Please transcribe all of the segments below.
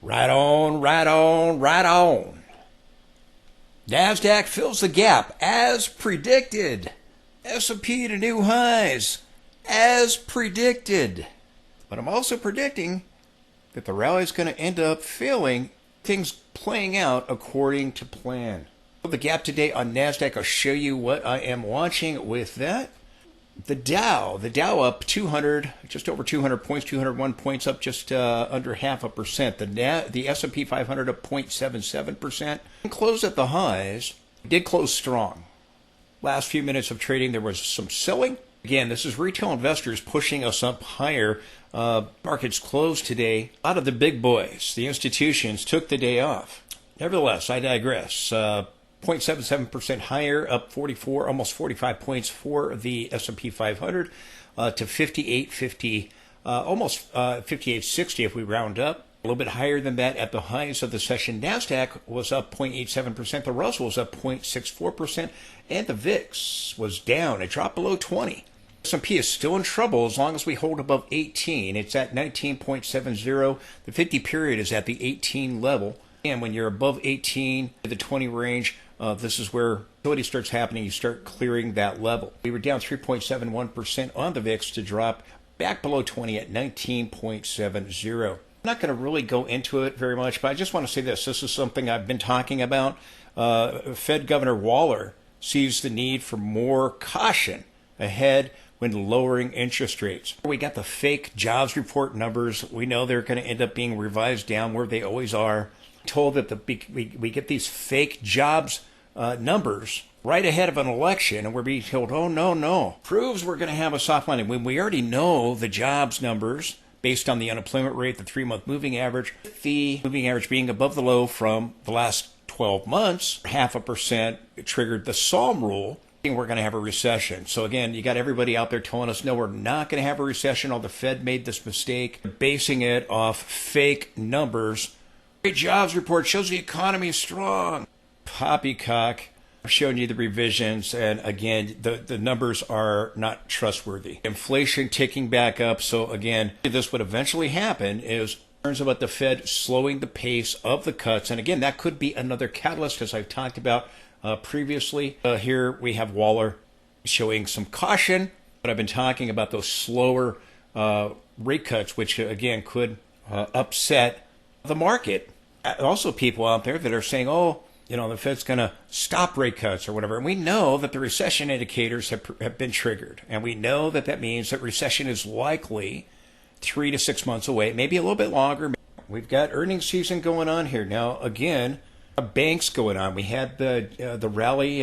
Right on, right on, right on. Nasdaq fills the gap as predicted. S&P to new highs as predicted. But I'm also predicting that the rally is going to end up failing, things playing out according to plan. The gap today on Nasdaq, I'll show you what I am watching with that. The Dow up 200, just over 200 points, 201 points, up just under 0.5%. The S&P 500 up 0.77%. Closed at the highs. Did close strong. Last few minutes of trading, there was some selling. Again, this is retail investors pushing us up higher. Markets closed today. A lot of the big boys, the institutions, took the day off. Nevertheless, I digress. 0.77% higher, up 44, almost 45 points for the S&P 500 to 5850, almost 5860 if we round up. A little bit higher than that at the highs of the session. Nasdaq was up 0.87%. The Russell was up 0.64%, and the VIX was down. It dropped below 20. S&P is still in trouble as long as we hold above 18. It's at 19.70. The 50 period is at the 18 level. And when you're above 18, the 20 range, this is where volatility starts happening. You start clearing that level. We were down 3.71% on the VIX to drop back below 20 at 19.70. I'm not going to really go into it very much, but I just want to say this. This is something I've been talking about. Fed Governor Waller sees the need for more caution ahead when lowering interest rates. We got the fake jobs report numbers. We know they're going to end up being revised down where they always are. Told that we get these fake jobs numbers right ahead of an election, and we're being told, oh, no. Proves we're going to have a soft landing. When we already know the jobs numbers based on the unemployment rate, the 3-month moving average, the moving average being above the low from the last 12 months, 0.5% triggered the Psalm rule. We're going to have a recession. So again, you got everybody out there telling us, no, we're not going to have a recession. The Fed made this mistake, basing it off fake numbers. Great jobs report shows the economy is strong. Poppycock. I've shown you the revisions, and again, the numbers are not trustworthy. Inflation ticking back up. So again, this would eventually happen is concerns about the Fed slowing the pace of the cuts. And again, that could be another catalyst, as I've talked about previously. Here we have Waller showing some caution, but I've been talking about those slower rate cuts, which again could upset the market. Also, people out there that are saying, oh, the Fed's going to stop rate cuts or whatever. And we know that the recession indicators have been triggered. And we know that that means that recession is likely 3 to 6 months away, maybe a little bit longer. We've got earnings season going on here. Now, again, banks going on. We had the rally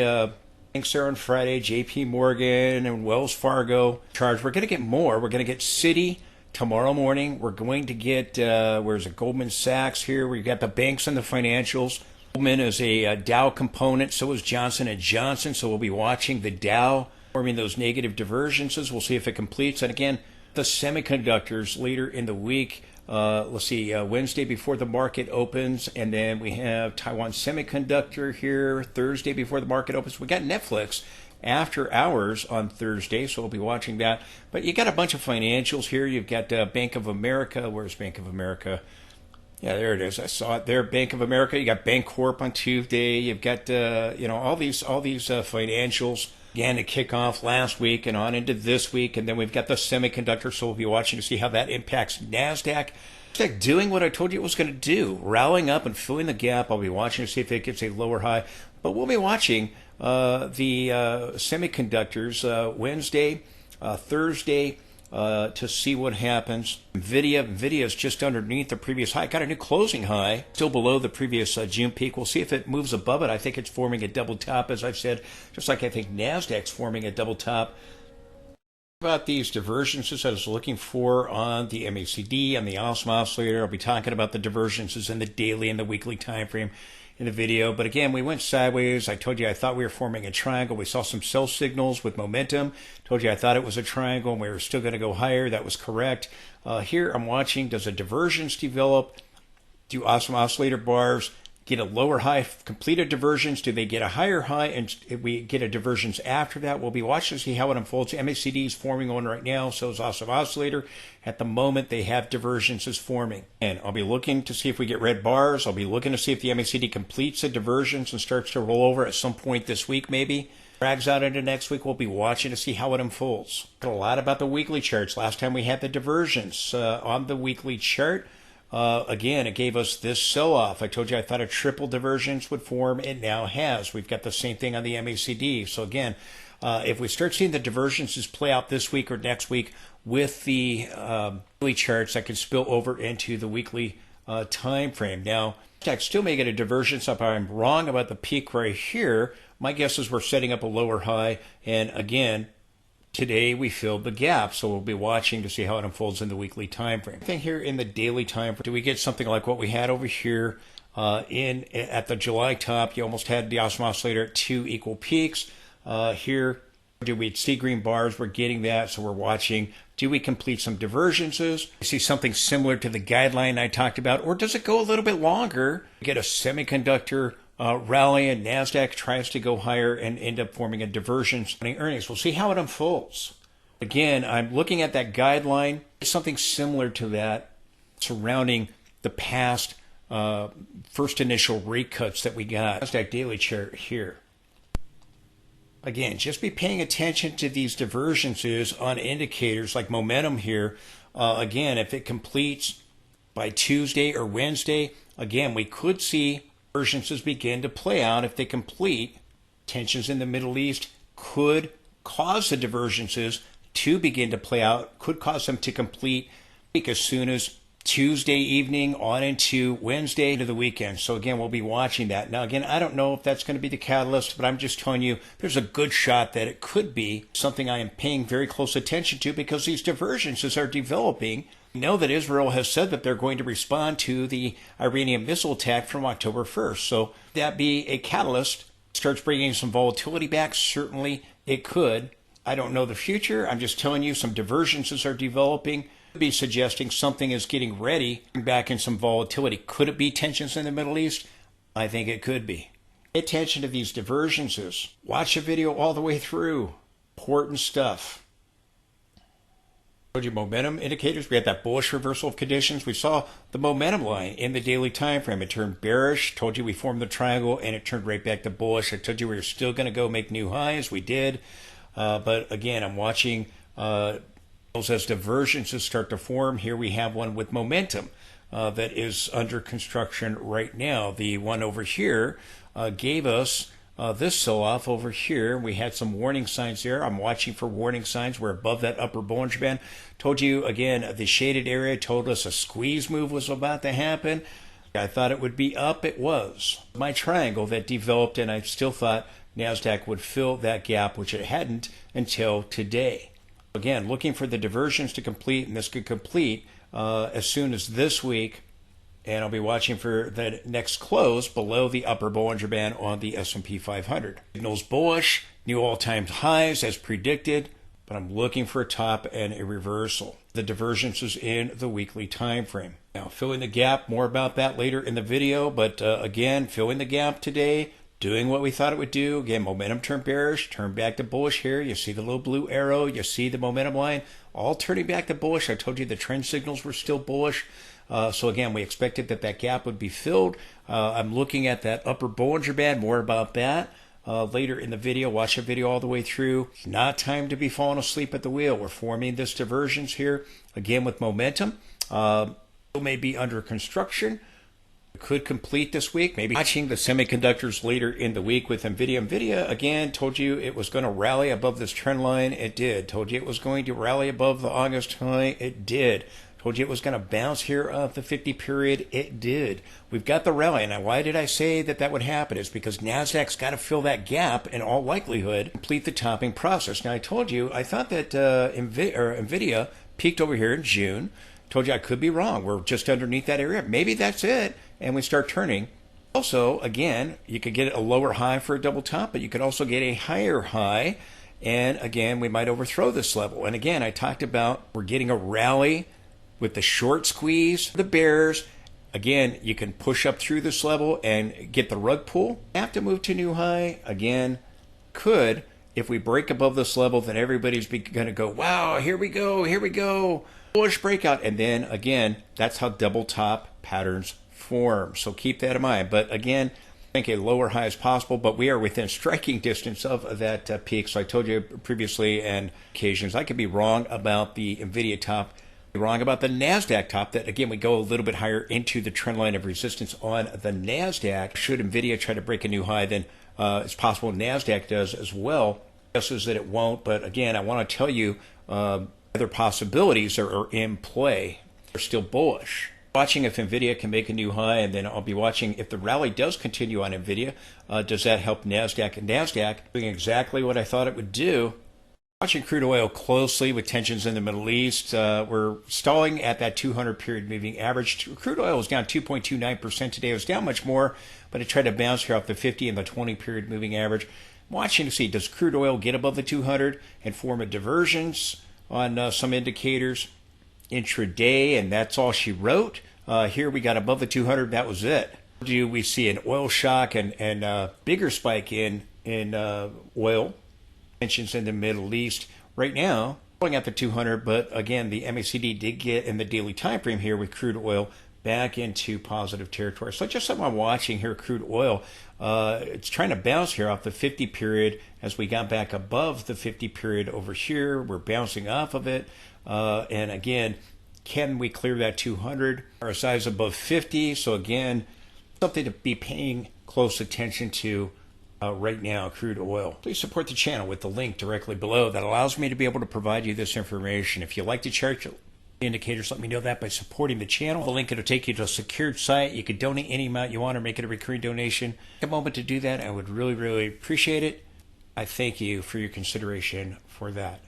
banks there on Friday, JP Morgan and Wells Fargo charged. We're going to get more. We're going to get Citi tomorrow morning. We're going to get, Goldman Sachs here. We've got the banks and the financials. Goldman is a Dow component. So is Johnson & Johnson. So we'll be watching the Dow forming those negative divergences. We'll see if it completes. And again, the semiconductors later in the week. Let's see, Wednesday before the market opens. And then we have Taiwan Semiconductor here Thursday before the market opens. We got Netflix after hours on Thursday, so we'll be watching that. But you got a bunch of financials here. You've got Bank of America. Where's Bank of America? Yeah, there it is. I saw it there. Bank of America. You got Bancorp on Tuesday. You've got all these financials again to kick off last week and on into this week, and then we've got the semiconductor. So we'll be watching to see how that impacts Nasdaq. Nasdaq doing what I told you it was going to do, rallying up and filling the gap. I'll be watching to see if it gets a lower high, but we'll be watching the semiconductors Wednesday, Thursday to see what happens. Nvidia is just underneath the previous high. Got a new closing high, still below the previous June peak. We'll see if it moves above it. I think it's forming a double top, as I've said, just like I think Nasdaq's forming a double top. About these divergences I was looking for on the MACD, on the Awesome Oscillator. I'll be talking about the divergences in the daily and the weekly time frame in the video. But again, we went sideways. I told you I thought we were forming a triangle. We saw some sell signals with momentum. Told you I thought it was a triangle and we were still going to go higher. That was correct. Here I'm watching, does a divergence develop? Do Awesome Oscillator bars get a lower high, complete a divergence? Do they get a higher high and we get a divergence after that? We'll be watching to see how it unfolds. MACD is forming one right now, so is also oscillator. At the moment, they have divergences forming. And I'll be looking to see if we get red bars. I'll be looking to see if the MACD completes a divergence and starts to roll over at some point this week, maybe. Drags out into next week. We'll be watching to see how it unfolds. A lot about the weekly charts. Last time we had the divergence on the weekly chart. Again, it gave us this sell-off. I told you I thought a triple divergence would form. It now has. We've got the same thing on the MACD. So again, if we start seeing the divergences play out this week or next week with the weekly charts, that can spill over into the weekly time frame. Now, I still may get a divergence if I'm wrong about the peak right here. My guess is we're setting up a lower high. And again, today we filled the gap, so we'll be watching to see how it unfolds in the weekly time frame. I think here in the daily time frame, do we get something like what we had over here at the July top? You almost had the oscillator at 2 equal peaks. Here, do we see green bars? We're getting that, so we're watching. Do we complete some divergences? We see something similar to the guideline I talked about, or does it go a little bit longer? We get a semiconductor rally and Nasdaq tries to go higher and end up forming a divergence in earnings. We'll see how it unfolds. Again, I'm looking at that guideline, something similar to that surrounding the past first initial rate cuts that we got. Nasdaq daily chart here. Again, just be paying attention to these divergences on indicators like momentum here. Again, if it completes by Tuesday or Wednesday, again, we could see divergences begin to play out. If they complete, tensions in the Middle East could cause the divergences to begin to play out, could cause them to complete as soon as Tuesday evening on into Wednesday into the weekend. So again, we'll be watching that. Now again, I don't know if that's going to be the catalyst, but I'm just telling you there's a good shot that it could be something I am paying very close attention to because these divergences are developing. We know that Israel has said that they're going to respond to the Iranian missile attack from October 1st. So that be a catalyst, starts bringing some volatility back. Certainly it could. I don't know the future. I'm just telling you some divergences are developing. Be suggesting something is getting ready back in some volatility. Could it be tensions in the Middle East? I think it could be. Pay attention to these divergences. Watch the video all the way through. Important stuff. Told you momentum indicators. We had that bullish reversal of conditions. We saw the momentum line in the daily time frame. It turned bearish. Told you we formed the triangle and it turned right back to bullish. I told you we were still going to go make new highs. We did. But again, I'm watching as divergences start to form. Here we have one with momentum that is under construction right now. The one over here gave us this sell-off over here. We had some warning signs there. I'm watching for warning signs. We're above that upper Bollinger Band. Told you, again, the shaded area told us a squeeze move was about to happen. I thought it would be up. It was. My triangle that developed, and I still thought Nasdaq would fill that gap, which it hadn't until today. Again, looking for the diversions to complete, and this could complete as soon as this week. And I'll be watching for the next close below the upper Bollinger Band on the S&P 500. Signals bullish, new all-time highs as predicted, but I'm looking for a top and a reversal. The divergences in the weekly time frame. Now, filling the gap, more about that later in the video, but again, filling the gap today, doing what we thought it would do. Again, momentum turned bearish, turned back to bullish here. You see the little blue arrow, you see the momentum line, all turning back to bullish. I told you the trend signals were still bullish. So again, we expected that gap would be filled. I'm looking at that upper Bollinger Band, more about that later in the video. Watch the video all the way through. It's not time to be falling asleep at the wheel. We're forming this divergence here, again with momentum. It may be under construction. Could complete this week. Maybe watching the semiconductors later in the week with NVIDIA. NVIDIA, again, told you it was going to rally above this trend line. It did. Told you it was going to rally above the August high. It did. Told you it was going to bounce here off the 50 period. It did. We've got the rally. Now, why did I say that would happen? It's because Nasdaq's got to fill that gap in all likelihood, complete the topping process. Now, I told you, I thought that NVIDIA peaked over here in June. Told you I could be wrong. We're just underneath that area. Maybe that's it. And we start turning. Also, again, you could get a lower high for a double top, but you could also get a higher high. And again, we might overthrow this level. And again, I talked about we're getting a rally with the short squeeze, the bears, again, you can push up through this level and get the rug pull. Have to move to new high. Again, could, if we break above this level, then everybody's going to go, wow, here we go. Bullish breakout. And then again, that's how double top patterns form. So keep that in mind. But again, I think a lower high is possible, but we are within striking distance of that peak. So I told you previously and occasions I could be wrong about the NVIDIA top, wrong about the Nasdaq top, that again we go a little bit higher into the trend line of resistance on the Nasdaq. Should NVIDIA try to break a new high, then it's possible Nasdaq does as well. Guesses that it won't, but again, I want to tell you other possibilities are in play. They're still bullish. Watching if NVIDIA can make a new high, and then I'll be watching if the rally does continue on NVIDIA. Does that help Nasdaq? And Nasdaq doing exactly what I thought it would do. Watching crude oil closely with tensions in the Middle East. We're stalling at that 200 period moving average. Crude oil was down 2.29% today. It was down much more, but it tried to bounce here off the 50 and the 20 period moving average. Watching to see, does crude oil get above the 200 and form a divergence on some indicators intraday, and that's all she wrote. Here we got above the 200. That was it. Do we see an oil shock and bigger spike in oil? Tensions in the Middle East right now going at the 200, but again, the MACD did get in the daily time frame here with crude oil back into positive territory. So just something I'm watching here, crude oil. It's trying to bounce here off the 50 period as we got back above the 50 period over here. We're bouncing off of it. And again, can we clear that 200? Our size above 50. So again, something to be paying close attention to right now, crude oil. Please support the channel with the link directly below. That allows me to be able to provide you this information. If you like to chart indicators, let me know that by supporting the channel. The link will take you to a secured site. You can donate any amount you want or make it a recurring donation. Take a moment to do that. I would really, really appreciate it. I thank you for your consideration for that.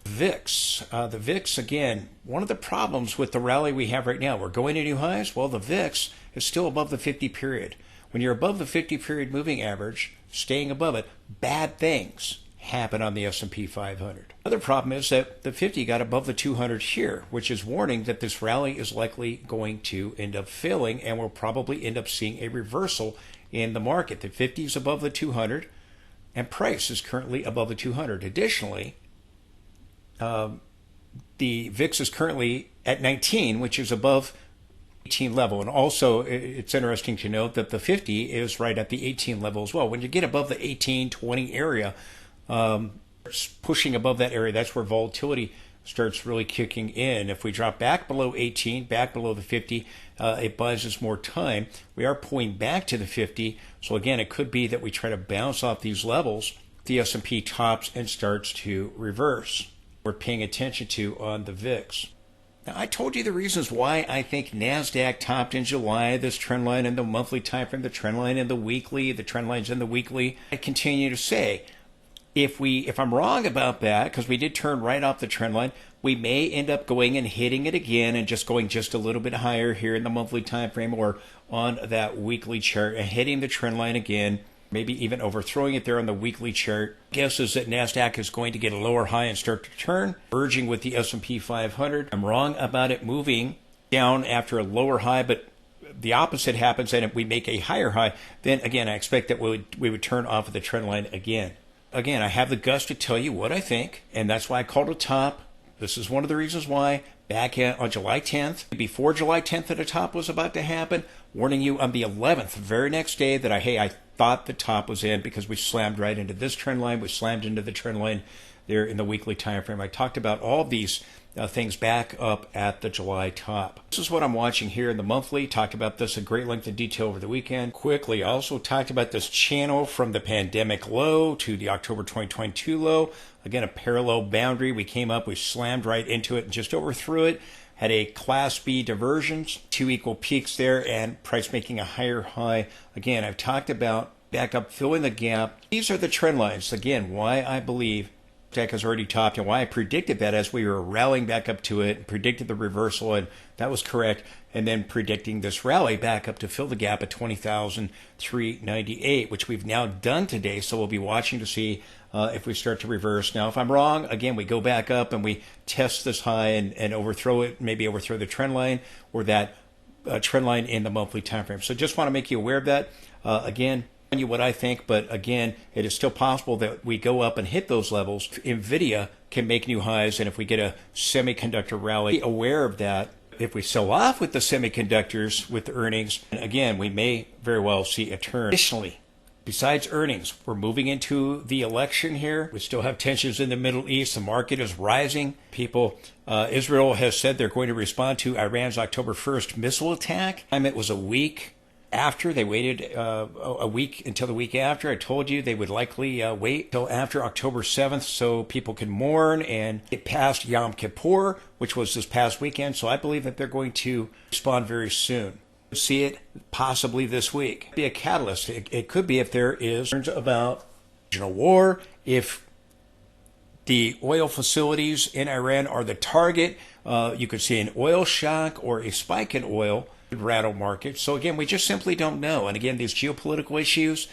VIX. The VIX, again, one of the problems with the rally we have right now, we're going to new highs. Well, the VIX is still above the 50 period. When you're above the 50 period moving average, staying above it, bad things happen on the S&P 500. Another problem is that the 50 got above the 200 here, which is warning that this rally is likely going to end up failing, and we'll probably end up seeing a reversal in the market. The 50 is above the 200, and price is currently above the 200. Additionally, the VIX is currently at 19, which is above 18 level. And also, it's interesting to note that the 50 is right at the 18 level as well. When you get above the 18, 20 area, pushing above that area, that's where volatility starts really kicking in. If we drop back below 18, back below the 50, it buys us more time. We are pulling back to the 50. So again, it could be that we try to bounce off these levels. The S&P tops and starts to reverse. We're paying attention to on the VIX. Now, I told you the reasons why I think Nasdaq topped in July, this trend line in the monthly time frame, the trend line in the weekly, the trend lines in the weekly. I continue to say, if I'm wrong about that, because we did turn right off the trend line, we may end up going and hitting it again and just going just a little bit higher here in the monthly time frame or on that weekly chart and hitting the trend line again, maybe even overthrowing it there on the weekly chart. Guess is that Nasdaq is going to get a lower high and start to turn, merging with the S&P 500. I'm wrong about it moving down after a lower high, but the opposite happens, and if we make a higher high, then again, I expect that we would turn off of the trend line again. Again, I have the guts to tell you what I think, and that's why I called it top. This is one of the reasons why back on July 10th, before July 10th that a top was about to happen, warning you on the 11th, the very next day, that I thought the top was in because we slammed right into this trend line. We slammed into the trend line there in the weekly time frame. I talked about all of these things back up at the July top. This is what I'm watching here in the monthly. Talked about this in great length and detail over the weekend. Quickly, I also talked about this channel from the pandemic low to the October 2022 low. Again, a parallel boundary. We came up, we slammed right into it and just overthrew it. Had a Class B divergence, two equal peaks there, and price making a higher high. Again, I've talked about back up, filling the gap. These are the trend lines. Again, why I believe Nasdaq has already topped and why I predicted that as we were rallying back up to it, predicted the reversal, and that was correct, and then predicting this rally back up to fill the gap at 20,398, which we've now done today. So we'll be watching to see if we start to reverse. Now, if I'm wrong, again, we go back up and we test this high and overthrow it, maybe overthrow the trend line or that trend line in the monthly time frame. So just want to make you aware of that. Again, you what I think, but again, it is still possible that we go up and hit those levels. Nvidia can make new highs, and if we get a semiconductor rally, be aware of that. If we sell off with the semiconductors with the earnings, again, we may very well see a turn. Additionally, besides earnings, we're moving into the election here. We still have tensions in the Middle East. The market is rising. Israel has said they're going to respond to Iran's October 1st missile attack. It was a week after. They waited a week until the week after. I told you they would likely wait till after October 7th so people can mourn and get past Yom Kippur, which was this past weekend. So I believe that they're going to respond very soon. See it possibly this week. Be a catalyst. It could be if there is about regional war, if the oil facilities in Iran are the target. You could see an oil shock or a spike in oil could rattle markets. So again, we just simply don't know. And again, these geopolitical issues,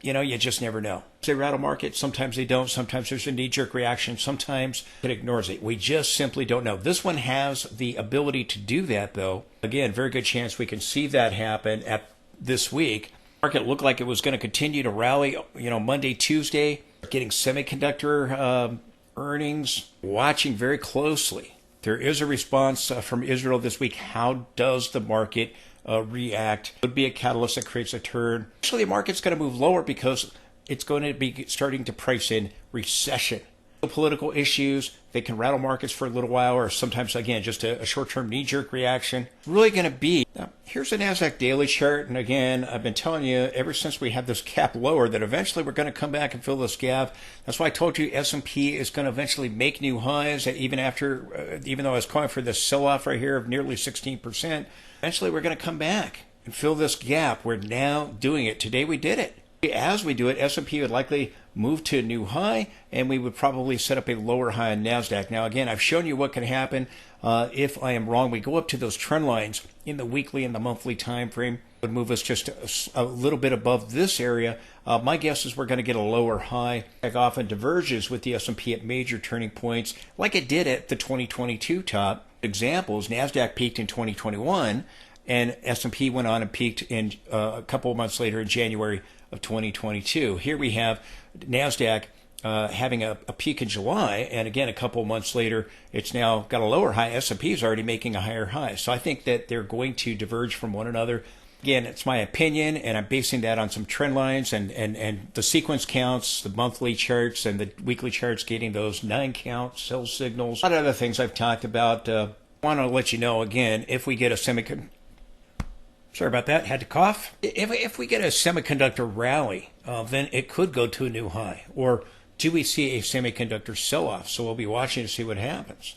you just never know. They rattle markets. Sometimes they don't. Sometimes there's a knee-jerk reaction. Sometimes it ignores it. We just simply don't know. This one has the ability to do that, though. Again, very good chance we can see that happen at this week. Market looked like it was going to continue to rally, Monday, Tuesday, getting semiconductor earnings, watching very closely. There is a response from Israel this week. How does the market react? It would be a catalyst that creates a turn. Actually, the market's going to move lower because it's going to be starting to price in recession. Political issues, they can rattle markets for a little while, or sometimes, again, just a short-term knee-jerk reaction. It's really going to be. Now, here's a Nasdaq daily chart, and again, I've been telling you ever since we had this gap lower that eventually we're going to come back and fill this gap. That's why I told you S&P is going to eventually make new highs, even though I was calling for this sell-off right here of nearly 16%. Eventually, we're going to come back and fill this gap. We're now doing it. Today, we did it. As we do it, S&P would likely move to a new high, and we would probably set up a lower high on Nasdaq. Now, again, I've shown you what can happen if I am wrong. We go up to those trend lines in the weekly and the monthly time frame. It would move us just a little bit above this area. My guess is we're going to get a lower high. It often diverges with the S&P at major turning points, like it did at the 2022 top. Examples: Nasdaq peaked in 2021, and S&P went on and peaked in a couple of months later in January of 2022. Here we have Nasdaq having a peak in July, and again, a couple of months later, it's now got a lower high. S&P is already making a higher high. So I think that they're going to diverge from one another. Again, it's my opinion, and I'm basing that on some trend lines and the sequence counts, the monthly charts and the weekly charts, getting those 9-count sell signals. A lot of other things I've talked about. I want to let you know, again, if we get a sorry about that, had to cough. If we get a semiconductor rally, then it could go to a new high. Or do we see a semiconductor sell-off? So we'll be watching to see what happens.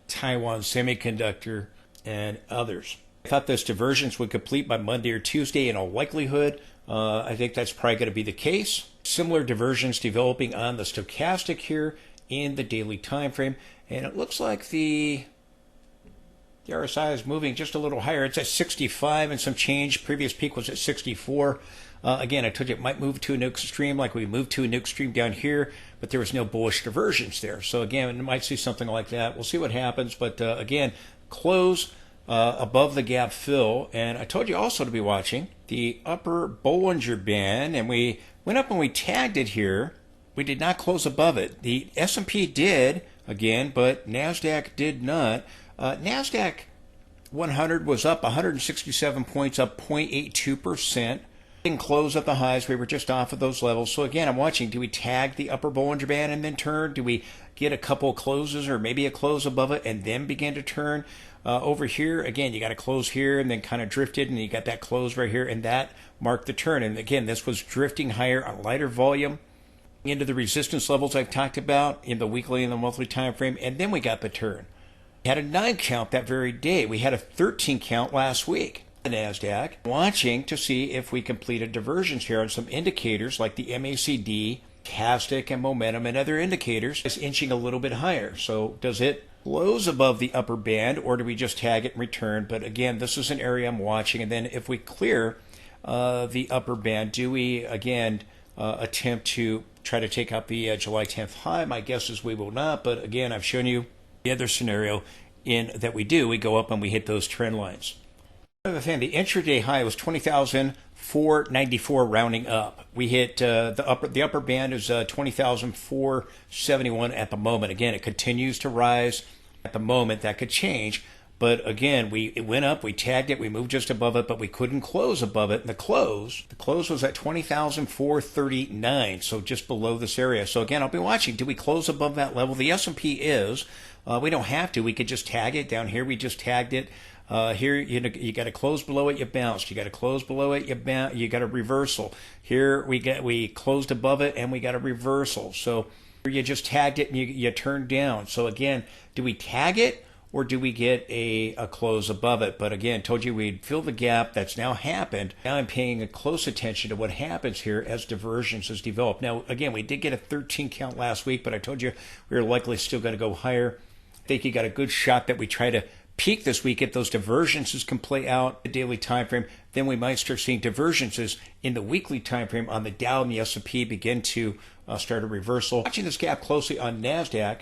Taiwan Semiconductor and others. I thought this divergence would complete by Monday or Tuesday in all likelihood. I think that's probably going to be the case. Similar diversions developing on the stochastic here in the daily time frame. And it looks like the RSI is moving just a little higher. It's at 65 and some change. Previous peak was at 64. Again, I told you it might move to a new extreme like we moved to a new extreme down here, but there was no bullish divergence there. So again, it might see something like that. We'll see what happens. But again, close above the gap fill. And I told you also to be watching the upper Bollinger Band. And we went up and we tagged it here. We did not close above it. The S&P did, again, but Nasdaq did not. Nasdaq 100 was up 167 points, up 0.82%. Didn't close at the highs. We were just off of those levels. So again, I'm watching. Do we tag the upper Bollinger Band and then turn? Do we get a couple closes or maybe a close above it and then begin to turn? Over here, again, you got to close here and then kind of drifted, and you got that close right here, and that marked the turn. And again, this was drifting higher on lighter volume into the resistance levels I've talked about in the weekly and the monthly time frame, and then we got the turn. We had a 9-count that very day. We had a 13-count last week. The Nasdaq, watching to see if we completed diversions here on some indicators like the MACD, stochastic, and momentum, and other indicators. It's inching a little bit higher. So does it close above the upper band, or do we just tag it and return? But again, this is an area I'm watching. And then if we clear the upper band, do we again attempt to try to take out the July 10th high? My guess is we will not. But again, I've shown you the other scenario in that we do. We go up and we hit those trend lines. Another thing, the intraday high was 20,494 rounding up. We hit the upper band is 20,471 at the moment. Again, it continues to rise at the moment. That could change. But again, it went up, we tagged it, we moved just above it, but we couldn't close above it. And the close was at 20,439, so just below this area. So again, I'll be watching. Do we close above that level? The S&P is. We don't have to. We could just tag it. Down here, we just tagged it. Here, you got to close below it, you bounced. You got to close below it, you got a reversal. Here, we closed above it, and we got a reversal. So here you just tagged it, and you turned down. So again, do we tag it? Or do we get a close above it? But again, told you we'd fill the gap. That's now happened. Now I'm paying a close attention to what happens here as divergence is developed. Now, again, we did get a 13 count last week, but I told you we were likely still going to go higher. I think you got a good shot that we try to peak this week if those divergences can play out the daily time frame. Then we might start seeing divergences in the weekly time frame on the Dow and the S&P begin to start a reversal. Watching this gap closely on Nasdaq.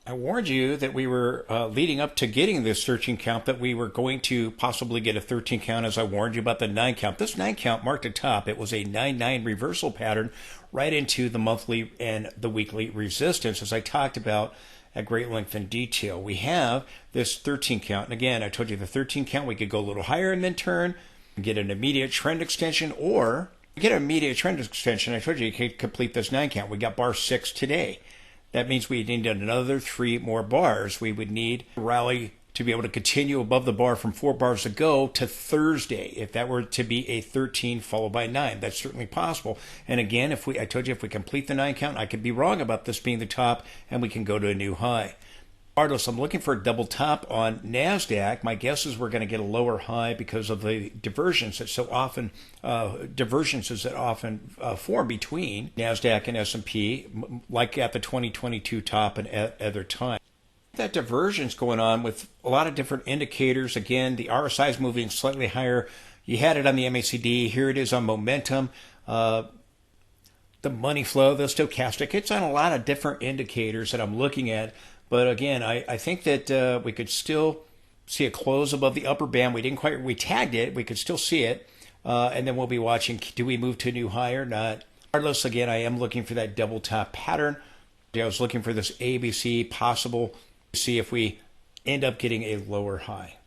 I warned you that we were leading up to getting this 13 count, that we were going to possibly get a 13 count, as I warned you about the 9 count. This 9 count marked a top. It was a 9-9 reversal pattern right into the monthly and the weekly resistance, as I talked about at great length and detail. We have this 13 count. And again, I told you the 13 count, we could go a little higher and then turn and get an immediate trend extension, or get an immediate trend extension. I told you could complete this 9 count. We got bar 6 today. That means we need another 3 more bars. We would need a rally to be able to continue above the bar from 4 bars ago to Thursday. If that were to be a 13 followed by 9, that's certainly possible. And again, I told you if we complete the 9 count, I could be wrong about this being the top, and we can go to a new high. Regardless, I'm looking for a double top on Nasdaq. My guess is we're going to get a lower high because of the divergences that often form between Nasdaq and S&P, like at the 2022 top and at other times. That divergence going on with a lot of different indicators. Again, the RSI is moving slightly higher. You had it on the MACD. Here it is on momentum. The money flow, the stochastic. It's on a lot of different indicators that I'm looking at. But again, I think that we could still see a close above the upper band. We tagged it. We could still see it. And then we'll be watching, do we move to a new high or not? Regardless, again, I am looking for that double top pattern. I was looking for this ABC possible to see if we end up getting a lower high.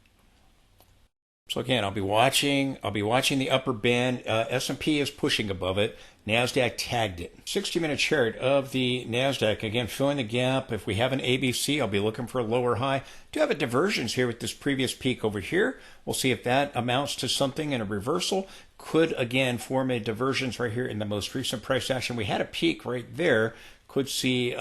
So again, I'll be watching the upper band. S&P is pushing above it. Nasdaq tagged it. 60-minute chart of the Nasdaq, again, filling the gap. If we have an ABC, I'll be looking for a lower high. Do have a divergence here with this previous peak over here. We'll see if that amounts to something in a reversal. Could, again, form a divergence right here in the most recent price action. We had a peak right there. Could see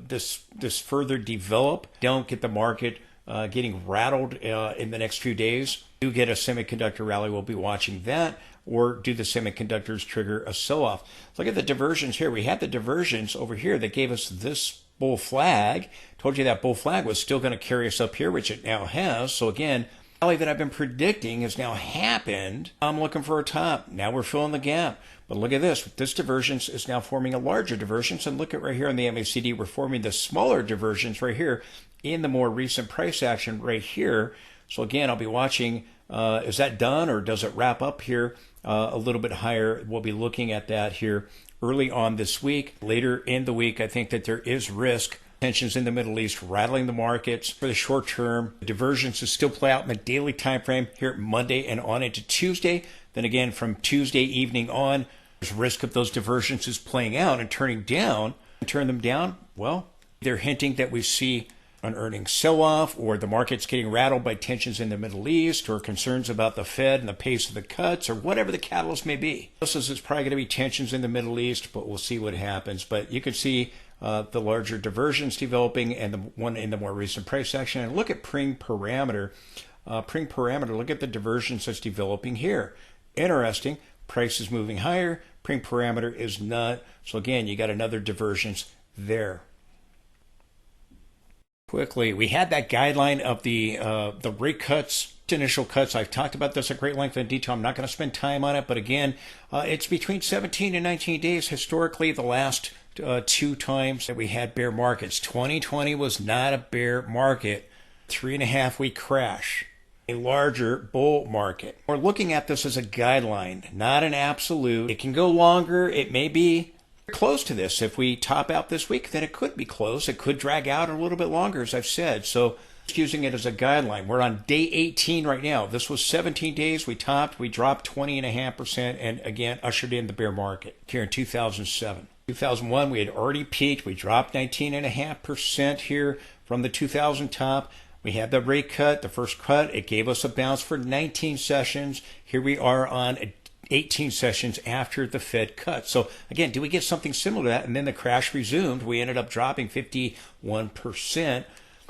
this further develop. Don't get the market getting rattled in the next few days. Do get a semiconductor rally. We'll be watching that. Or do the semiconductors trigger a sell-off? Look at the diversions here. We had the diversions over here that gave us this bull flag. Told you that bull flag was still going to carry us up here, which it now has. So again, the rally that I've been predicting has now happened. I'm looking for a top. Now we're filling the gap. But look at this. This divergence is now forming a larger divergence. And look at right here on the MACD, we're forming the smaller divergence right here in the more recent price action right here. So again, I'll be watching, is that done or does it wrap up here a little bit higher? We'll be looking at that here early on this week. Later in the week, I think that there is risk. Tensions in the Middle East rattling the markets for the short term. Divergences still play out in the daily time frame here Monday and on into Tuesday. Then again, from Tuesday evening on, there's risk of those divergences playing out and turning down. Turn them down, well, they're hinting that we see an earnings sell-off, or the market's getting rattled by tensions in the Middle East, or concerns about the Fed and the pace of the cuts, or whatever the catalyst may be. This is it's probably going to be tensions in the Middle East, but we'll see what happens. But you can see the larger diversions developing, and the one in the more recent price action. And look at Pring parameter. Look at the divergence that's developing here. Interesting. Price is moving higher. Pring parameter is not. So again, you got another divergence there. Quickly, we had that guideline of the rate cuts, initial cuts. I've talked about this at great length and detail. I'm not going to spend time on it, but again, it's between 17 and 19 days. Historically, the last 2 times that we had bear markets. 2020 was not a bear market. 3.5 week crash. a larger bull market. We're looking at this as a guideline, not an absolute. It can go longer. It may be close to this. If we top out this week, then it could be close. It could drag out a little bit longer, as I've said. So just using it as a guideline. We're on day 18 right now. This was 17 days. We topped. We dropped 20.5% and again ushered in the bear market here in 2007. 2001, we had already peaked. We dropped 19.5% here from the 2000 top. We had the rate cut, the first cut. It gave us a bounce for 19 sessions. Here we are on 18 sessions after the Fed cut. So again, do we get something similar to that? And then the crash resumed. We ended up dropping 51%.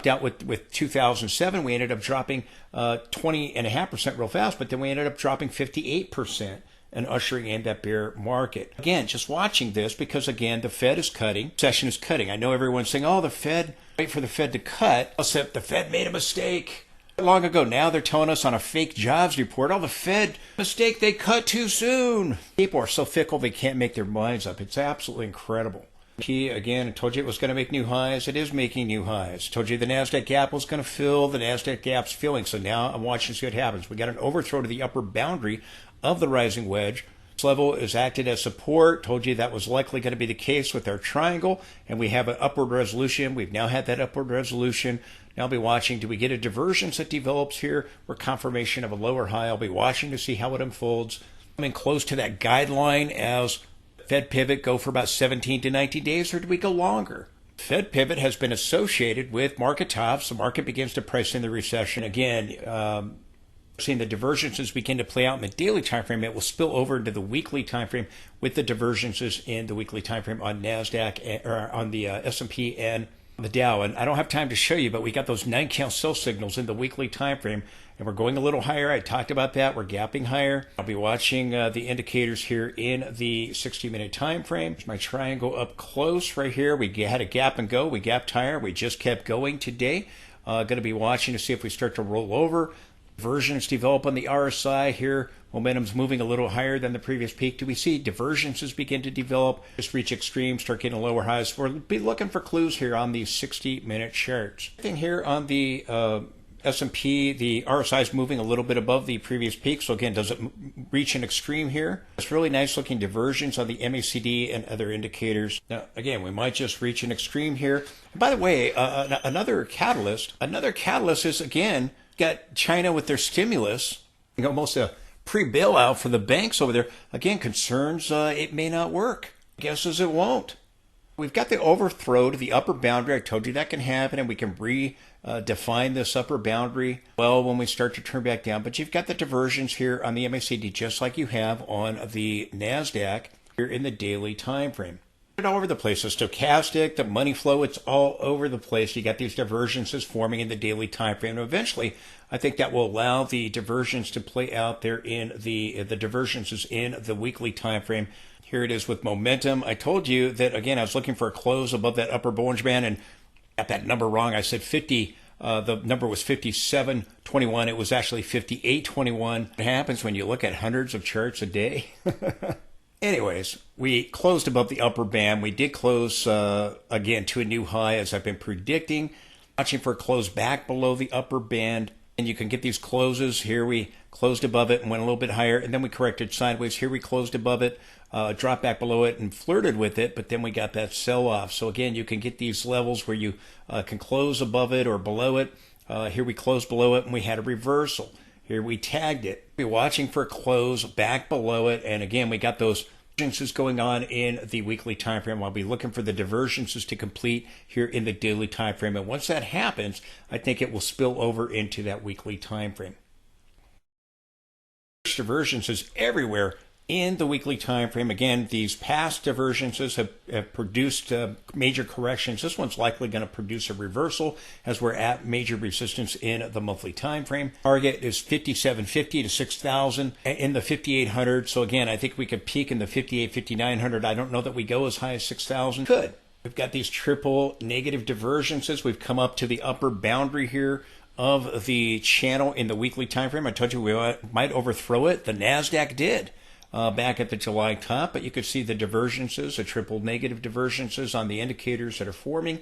Out with 2007, we ended up dropping 20.5% real fast, but then we ended up dropping 58% and ushering in that bear market. Again, just watching this because, again, the Fed is cutting. Session is cutting. I know everyone's saying, oh, the Fed, wait for the Fed to cut. Except the Fed made a mistake long ago. Now they're telling us on a fake jobs report, oh, the Fed mistake, they cut too soon. People are so fickle they can't make their minds up. It's absolutely incredible. Again, I told you it was going to make new highs. It is making new highs. I told you the Nasdaq gap was going to fill. The Nasdaq gap's filling. So now I'm watching to see what happens. We got an overthrow to the upper boundary of the rising wedge. This level is acted as support. Told you that was likely going to be the case with our triangle. And we have an upward resolution. We've now had that upward resolution. Now I'll be watching. Do we get a divergence that develops here or confirmation of a lower high? I'll be watching to see how it unfolds. Coming close to that guideline as Fed pivot go for about 17 to 19 days, or do we go longer? Fed pivot has been associated with market tops. The market begins to price in the recession. Again, seeing the divergences begin to play out in the daily time frame, it will spill over into the weekly time frame with the divergences in the weekly time frame on Nasdaq or on the S&P and the Dow. And I don't have time to show you, but we got those 9-count sell signals in the weekly time frame, and we're going a little higher. I talked about that. We're gapping higher. I'll be watching the indicators here in the 60-minute time frame. There's my triangle up close right here. We had a gap and go. We gapped higher. We just kept going today. Going to be watching to see if we start to roll over. Diversions develop on the RSI here. Momentum's moving a little higher than the previous peak. Do we see divergences begin to develop? Just reach extremes, start getting lower highs. We'll be looking for clues here on these 60-minute charts. Thing here on the S&P, the RSI is moving a little bit above the previous peak. So again, does it reach an extreme here? It's really nice looking divergence on the MACD and other indicators. Now, again, we might just reach an extreme here. And by the way, another catalyst is, again, got China with their stimulus, almost a pre-bailout for the banks over there. Again, concerns it may not work. Guesses it won't. We've got the overthrow to the upper boundary. I told you that can happen, and we can redefine this upper boundary well when we start to turn back down. But you've got the diversions here on the MACD, just like you have on the Nasdaq here in the daily time frame. All over the place. The stochastic, the money flow, it's all over the place. You got these divergences forming in the daily time frame. And eventually, I think that will allow the diversions to play out there in the divergences in the weekly time frame. Here it is with momentum. I told you that, again, I was looking for a close above that upper Bollinger Band and got that number wrong. I said 50. The number was 57.21. It was actually 58.21. What happens when you look at hundreds of charts a day? Anyways, we closed above the upper band. We did close, again, to a new high, as I've been predicting. Watching for a close back below the upper band. And you can get these closes. Here we closed above it and went a little bit higher. And then we corrected sideways. Here we closed above it, dropped back below it and flirted with it. But then we got that sell-off. So, again, you can get these levels where you can close above it or below it. Here we closed below it and we had a reversal. Here we tagged it. We're watching for a close back below it. And again, we got those divergences going on in the weekly time frame. I'll be looking for the divergences to complete here in the daily time frame. And once that happens, I think it will spill over into that weekly time frame. Divergences everywhere in the weekly time frame. Again, these past divergences have produced major corrections. This one's likely going to produce a reversal as we're at major resistance in the monthly time frame. Target is 5750 to 6000 in the 5800. So again, I think we could peak in the 5900. I don't know that we go as high as 6000. Could. We've got these triple negative divergences. We've come up to the upper boundary here of the channel in the weekly time frame. I told you we might overthrow it. The Nasdaq did. Back at the July top, but you could see the divergences, the triple negative divergences on the indicators that are forming.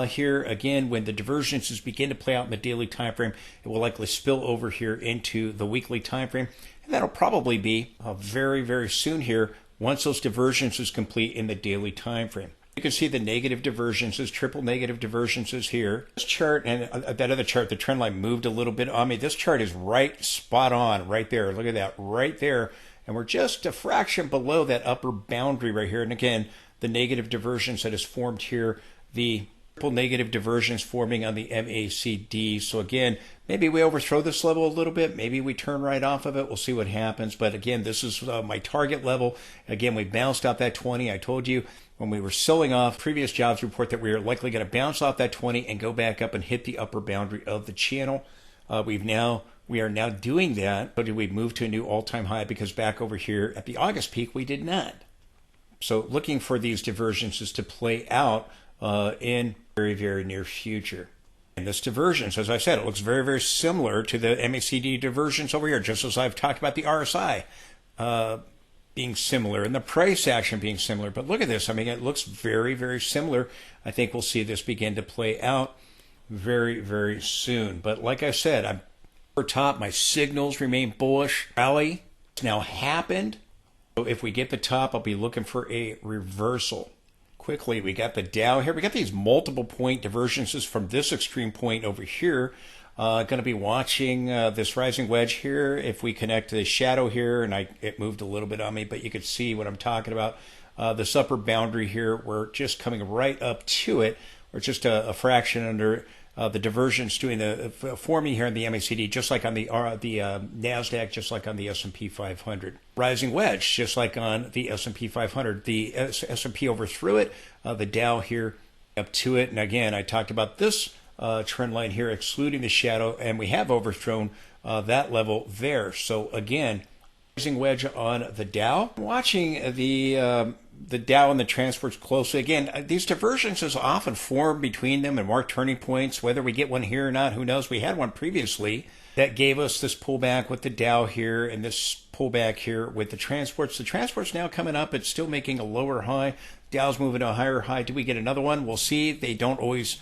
here. Again, when the divergences begin to play out in the daily time frame, it will likely spill over here into the weekly time frame. And that'll probably be very, very soon here once those divergences complete in the daily time frame. You can see the negative divergences, triple negative divergences here. This chart and that other chart, the trend line moved a little bit on me. This chart is right spot on right there. Look at that right there. And we're just a fraction below that upper boundary right here. And again, the negative divergence that is formed here, the triple negative divergence forming on the MACD. So again, maybe we overthrow this level a little bit. Maybe we turn right off of it. We'll see what happens. But again, this is my target level. Again, we bounced off that 20. I told you when we were selling off previous jobs report that we are likely going to bounce off that 20 and go back up and hit the upper boundary of the channel. We are now doing that, but did we move to a new all-time high? Because back over here at the August peak, we did not. So looking for these divergences to play out in very, very near future. And this divergence, as I said, it looks very, very similar to the MACD divergence over here, just as I've talked about the RSI being similar and the price action being similar. But look at this. I mean, it looks very, very similar. I think we'll see this begin to play out very, very soon. But like I said, I'm over top. My signals remain bullish. Rally has now happened. So if we get the top, I'll be looking for a reversal. Quickly, we got the Dow here. We got these multiple point divergences from this extreme point over here. Going to be watching this rising wedge here. If we connect to the shadow here, and it moved a little bit on me, but you could see what I'm talking about. This upper boundary here, we're just coming right up to it. We're just a fraction under the divergence doing the forming here in the MACD, just like on the Nasdaq, just like on the S&P 500. Rising wedge, just like on the S&P 500. The S&P overthrew it. The Dow here up to it. And again, I talked about this trend line here, excluding the shadow, and we have overthrown that level there. So again, rising wedge on the Dow. Watching the Dow and the transports closely. Again, these divergences often form between them and mark turning points. Whether we get one here or not, who knows? We had one previously that gave us this pullback with the Dow here and this pullback here with the transports. The transports now coming up. It's still making a lower high. Dow's moving to a higher high. Do we get another one? We'll see. They don't always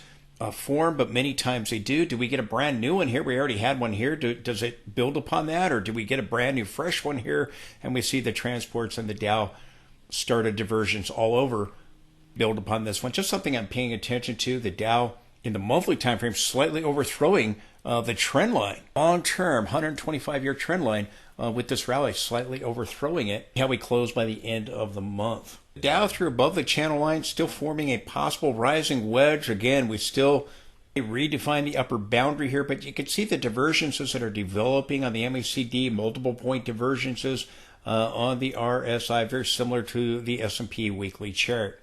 form, but many times they do. Do we get a brand new one here? We already had one here. Does it build upon that, or do we get a brand new fresh one here and we see the transports and the Dow start a divergence all over, build upon this one? Just something I'm paying attention to. The Dow in the monthly time frame slightly overthrowing the trend line, long-term 125-year trend line with this rally, slightly overthrowing it. How we close by the end of the month. The Dow through above the channel line, still forming a possible rising wedge. Again, we still redefine the upper boundary here, but you can see the divergences that are developing on the MACD, multiple point divergences on the RSI, very similar to the S&P weekly chart.